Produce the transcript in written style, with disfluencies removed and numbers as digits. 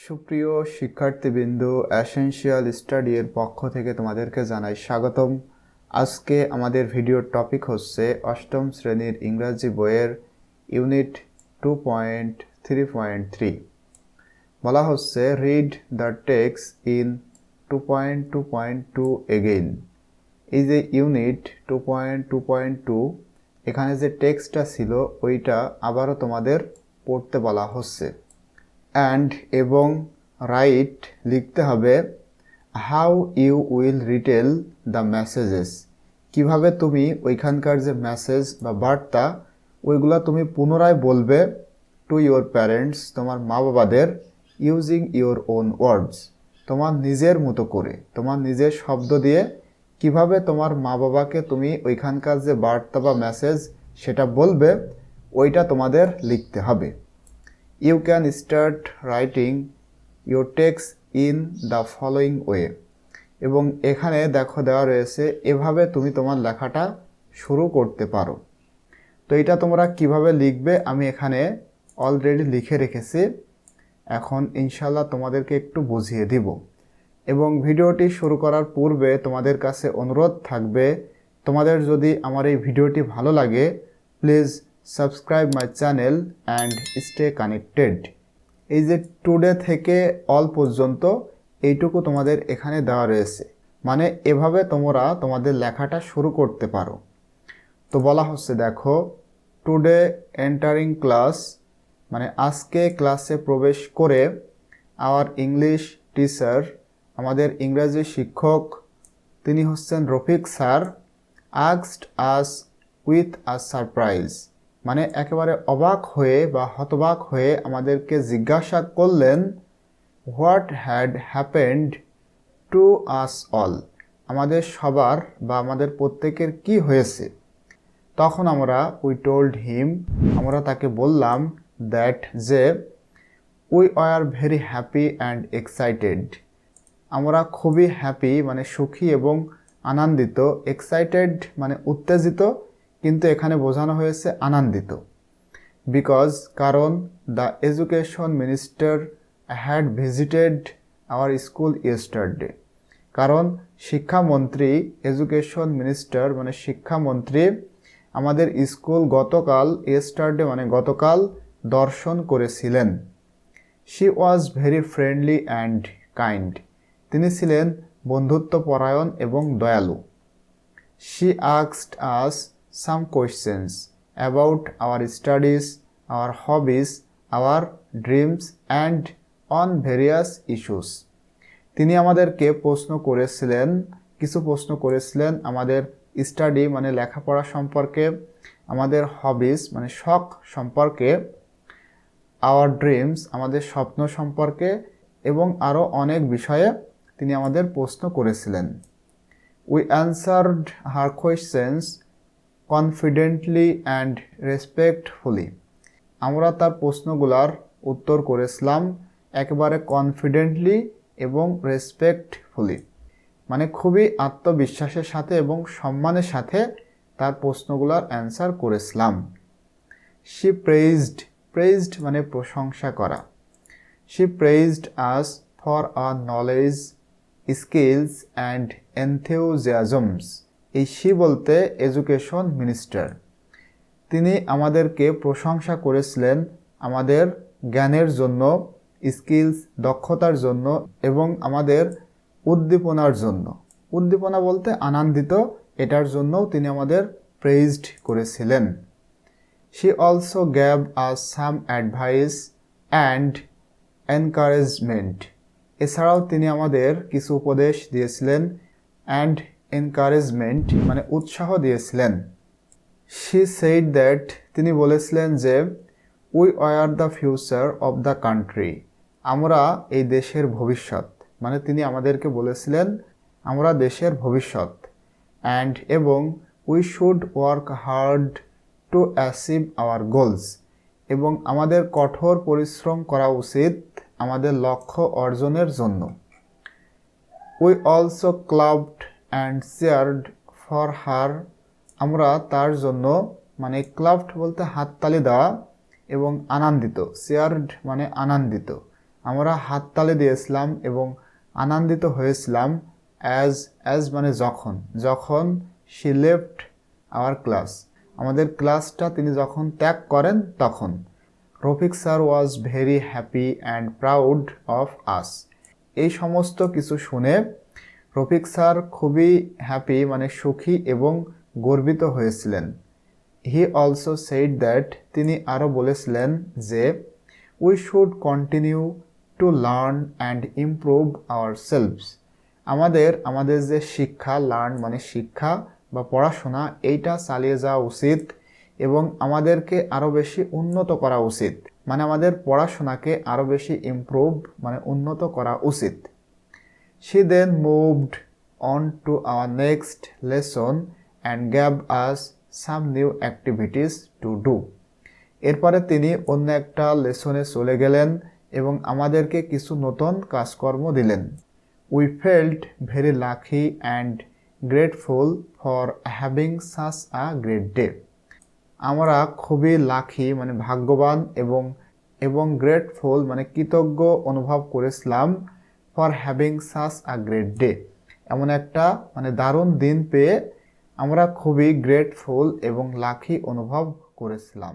সুপ্রিয় শিক্ষার্থীবৃন্দ, essential study এর পক্ষ থেকে তোমাদেরকে জানাই স্বাগতম। আজকে আমাদের ভিডিওর টপিক হচ্ছে অষ্টম শ্রেণীর ইংরাজি বইয়ের ইউনিট 2.3.3। বলা হচ্ছে read the text in 2.2.2 again. এই যে ইউনিট 2.2.2, এখানে যে টেক্সটটা ছিল ওইটা আবারও তোমাদের পড়তে বলা হচ্ছে। এবং রাইট লিখতে হবে how you will retell the messages. কিভাবে তুমি ওইখানকার যে মেসেজ বা বার্তা ওইগুলা তুমি পুনরায় বলবে টু ইউর প্যারেন্টস, তোমার মা বাবাদের, ইউজিং ইউর ওন ওয়ার্ডস, তোমার নিজের মতো করে, তোমার নিজের শব্দ দিয়ে কিভাবে তোমার মা বাবাকে তুমি ওইখানকার যে বার্তা বা মেসেজ সেটা বলবে, ওইটা তোমাদের লিখতে হবে। You can start writing your text in the following way। এবং এখানে দেখো দেওয়া রয়েছে এভাবে তুমি তোমার লেখাটা শুরু করতে পারো। তো এটা তোমরা কিভাবে লিখবে আমি এখানে অলরেডি লিখে রেখেছি, এখন ইনশাল্লাহ তোমাদেরকে একটু বুঝিয়ে দিব। এবং ভিডিওটি শুরু করার পূর্বে তোমাদের কাছে অনুরোধ থাকবে, তোমাদের যদি আমার এই ভিডিওটি ভালো লাগে please subscribe my channel and stay connected. এই যে টুডে থেকে অল পর্যন্ত এইটুকু তোমাদের এখানে দেওয়া রয়েছে, মানে এভাবে তোমরা তোমাদের লেখাটা শুরু করতে পারো। তো বলা হচ্ছে দেখো টুডে এন্টারিং ক্লাস, মানে আজকে ক্লাসে প্রবেশ করে আওয়ার ইংলিশ টিচার, আমাদের ইংরেজি শিক্ষক, তিনি হচ্ছেন Rafiq sir, asked us with a surprise, মানে একেবারে অবাক হয়ে বা হতবাক হয়ে আমাদেরকে জিজ্ঞাসা করলেন what had happened to us all, আমাদের সবার বা আমাদের প্রত্যেকের কি হয়েছে। তখন আমরা উই টোল্ড হিম, আমরা তাকে বললাম দ্যাট যে we are very happy and excited, আমরা খুবই হ্যাপি মানে সুখী এবং আনন্দিত, এক্সাইটেড মানে উত্তেজিত, কিন্তু এখানে বোঝানো হয়েছে আনন্দিত। বিকজ কারণ the education minister had visited our school yesterday, কারণ শিক্ষামন্ত্রী, এডুকেশন মিনিস্টার মানে শিক্ষামন্ত্রী আমাদের স্কুল গতকাল, ইয়েস্টারডে মানে গতকাল, দর্শন করেছিলেন। She was very friendly and kind, তিনি ছিলেন বন্ধুত্বপরায়ণ এবং দয়ালু। She asked us some questions about our studies, our hobbies, our dreams and on various issues। তিনি আমাদেরকে প্রশ্ন করেছিলেন, কিছু প্রশ্ন করেছিলেন আমাদের স্টাডি মানে লেখাপড়া সম্পর্কে, আমাদের হবিস মানে শখ সম্পর্কে, আওয়ার ড্রিমস আমাদের স্বপ্ন সম্পর্কে, এবং আরও অনেক বিষয়ে তিনি আমাদের প্রশ্ন করেছিলেন। We answered her questions confidently and respectfully, আমরা তার প্রশ্নগুলার উত্তর করেছিলাম একেবারে কনফিডেন্টলি এবং রেসপেক্টফুলি, মানে খুবই আত্মবিশ্বাসের সাথে এবং সম্মানের সাথে তার প্রশ্নগুলার অ্যান্সার করেছিলাম। শি প্রেইজড মানে প্রশংসা করা। She praised us for our knowledge, skills and enthusiasms. এই শি বলতে এডুকেশন মিনিস্টার, তিনি আমাদেরকে প্রশংসা করেছিলেন আমাদের জ্ঞানের জন্য, স্কিলস দক্ষতার জন্য এবং আমাদের উদ্দীপনার জন্য। উদ্দীপনা বলতে আনন্দিত, এটার জন্যও তিনি আমাদের প্রেইজড করেছিলেন। She also gave us some advice and encouragement, এছাড়াও তিনি আমাদের কিছু উপদেশ দিয়েছিলেন অ্যান্ড এনকারেজমেন্ট মানে উৎসাহ দিয়েছিলেন। শি সেইড দ্যাট, তিনি বলেছিলেন যে we are the future of the country, আমরা এই দেশের ভবিষ্যৎ, মানে তিনি আমাদেরকে বলেছিলেন আমরা দেশের ভবিষ্যৎ। অ্যান্ড এবং we should work hard to achieve our goals, এবং আমাদের কঠোর পরিশ্রম করা উচিত আমাদের লক্ষ্য অর্জনের জন্য। We also ক্লাবড and chaired for her, আমরা তার জন্য মানে ক্লাবড বলতে হাততালি দেওয়া এবং আনন্দিত, চেয়ার্ড মানে আনন্দিত, আমরা হাততালি দিয়েছিলাম এবং আনন্দিত হয়েছিলাম অ্যাজ মানে যখন শি লেফট আওয়ার ক্লাস, আমাদের ক্লাসটা তিনি যখন ত্যাগ করেন তখন। Rafiq sir was very happy and proud of us. এই সমস্ত কিছু শুনে রফিক স্যার খুবই হ্যাপি মানে সুখী এবং গর্বিত হয়েছিলেন। হি অলসো সেইড দ্যাট, তিনি আরও বলেছিলেন যে we should continue to learn and improve hour selves. আমাদের যে শিক্ষা, লার্ন মানে শিক্ষা বা পড়াশোনা, এইটা চালিয়ে যাওয়া উচিত এবং আমাদেরকে আরও বেশি উন্নত করা উচিত, মানে আমাদের পড়াশোনাকে আরও বেশি ইমপ্রুভ মানে উন্নত করা উচিত। She then moved on to our next lesson and gave us some new activities to do. এরপরে তিনি অন্য একটা লেসনে চলে গেলেন এবং আমাদেরকে কিছু নতুন কাজকর্ম দিলেন। We felt very lucky and grateful for having such a great day. আমরা খুবই লাকি মানে ভাগ্যবান এবং গ্রেটফুল মানে কৃতজ্ঞ অনুভব করেছিলাম for having such a great day, এমন একটা মানে দারুণ দিন পেয়ে আমরা খুবই গ্রেটফুল এবং লাকি অনুভব করেছিলাম।